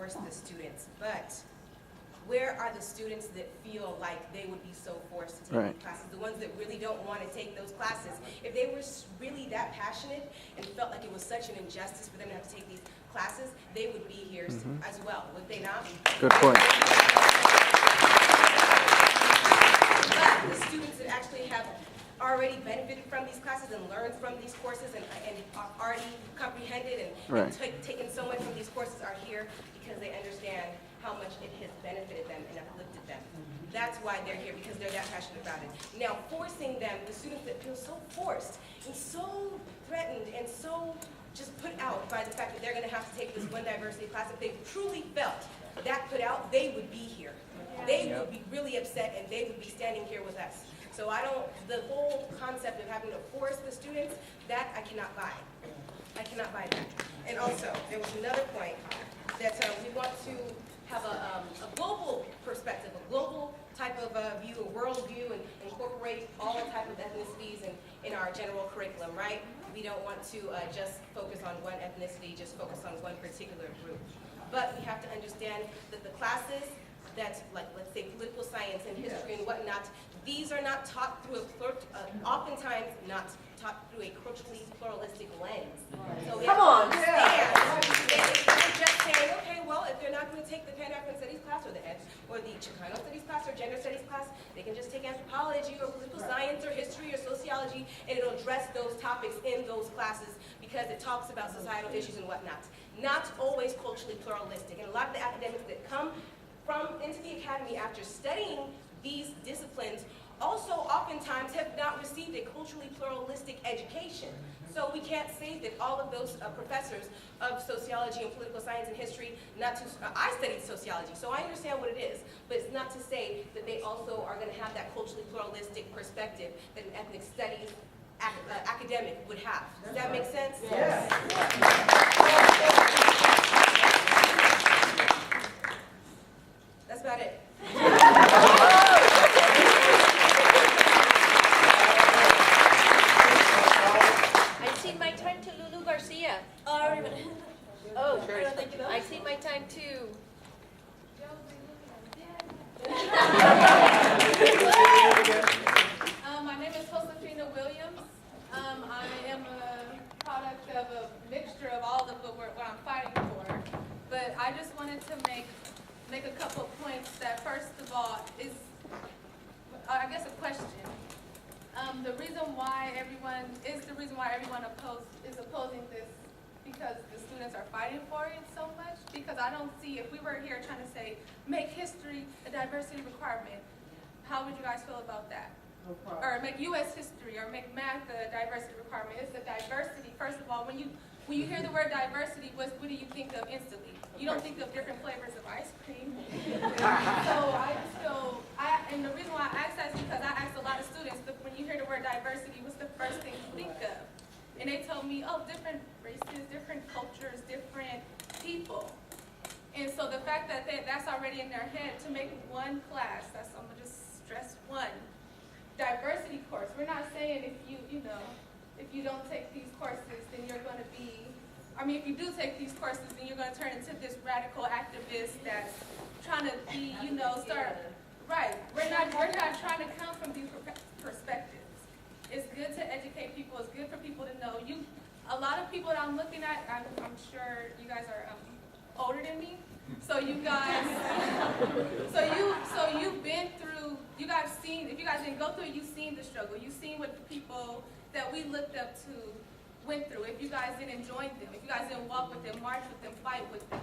force the students, but where are the students that feel like they would be so forced to take these classes? The ones that really don't want to take those classes. If they were really that passionate and felt like it was such an injustice for them to have to take these classes, they would be here as well, would they not? Good point. But the students that actually have already benefited from these classes and learned from these courses and are already comprehended and taken so much from these courses are here because they understand how much it has benefited them and uplifted them. That's why they're here, because they're that passionate about it. Now, forcing them, the students that feel so forced and so threatened and so just put out by the fact that they're going to have to take this one diversity class, if they truly felt that put out, they would be here. They would be really upset and they would be standing here with us. So the whole concept of having to force the students, that I cannot buy. I cannot buy that. And also, there was another point that we want to have a global perspective, a global type of view, a world view, and incorporate all type of ethnicities in our general curriculum, right? We don't want to just focus on one ethnicity, just focus on one particular group. But we have to understand that the classes that's like, let's say, political science and history and whatnot, these are not taught through oftentimes not taught through a culturally pluralistic lens. So we have to understand that if they're just saying, okay, well, if they're not going to take the Pan-African Studies class or the Chicano Studies class or Gender Studies class, they can just take anthropology or political science or history or sociology, and it'll address those topics in those classes because it talks about societal issues and whatnot. Not always culturally pluralistic. And a lot of the academics that come into the academy after studying these disciplines also oftentimes have not received a culturally pluralistic education. So we can't say that all of those professors of sociology and political science and history, I studied sociology, so I understand what it is, but it's not to say that they also are going to have that culturally pluralistic perspective that an ethnic studies academic would have. Does that make sense? Yes. That's about it. I cede my time to Lulu Garcia. Oh, I cede my time to... My name is Josephina Williams. I am a product of a mixture of all of what I'm fighting for. But I just wanted to make a couple of points that, first of all, is, I guess, a question. The reason why everyone is opposing this because the students are fighting for it so much. Because I don't see, if we were here trying to say, make history a diversity requirement, how would you guys feel about that? No problem. Or make U.S. history or make math a diversity requirement. It's a diversity. First of all, when you hear the word diversity, what do you think of instantly? You don't think of different flavors of ice cream. So I just feel, and the reason why I ask that is because I asked a lot of students, but when you hear the word diversity, what's the first thing you think of? And they told me, oh, different races, different cultures, different people. And so the fact that that's already in their head, to make one class, I'm gonna just stress one, diversity course. We're not saying if you don't take these courses, then you're going to be, if you do take these courses, then you're going to turn into this radical activist that's trying to be, right. We're not trying to come from these perspectives. It's good to educate people. It's good for people to know. A lot of people that I'm looking at, I'm sure you guys are older than me. So you guys, so you've been through, you guys seen, if you guys didn't go through it, you've seen the struggle. You've seen what the people that we looked up to went through. If you guys didn't join them, if you guys didn't walk with them, march with them, fight with them.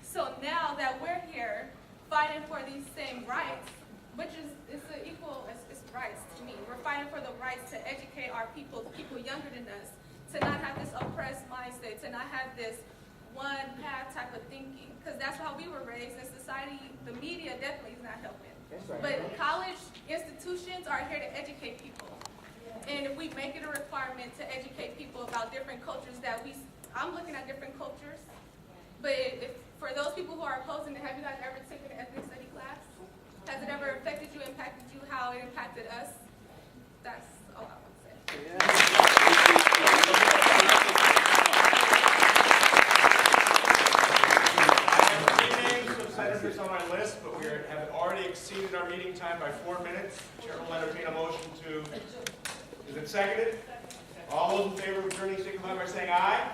So now that we're here fighting for these same rights, which is, it's rights to me. We're fighting for the rights to educate our people younger than us, to not have this oppressed mindset, to not have this one path type of thinking, because that's how we were raised in society. The media definitely is not helping. But college institutions are here to educate people. And if we make it a requirement to educate people about different cultures I'm looking at different cultures, but for those people who are opposing it, have you guys ever taken an ethnic study class? Has it ever affected you, impacted you, how it impacted us? That's all I want to say. business on my list, but we have already exceeded our meeting time by 4 minutes. Chair will entertain a motion to, is it seconded? All those in favor of adjourning signify by saying aye.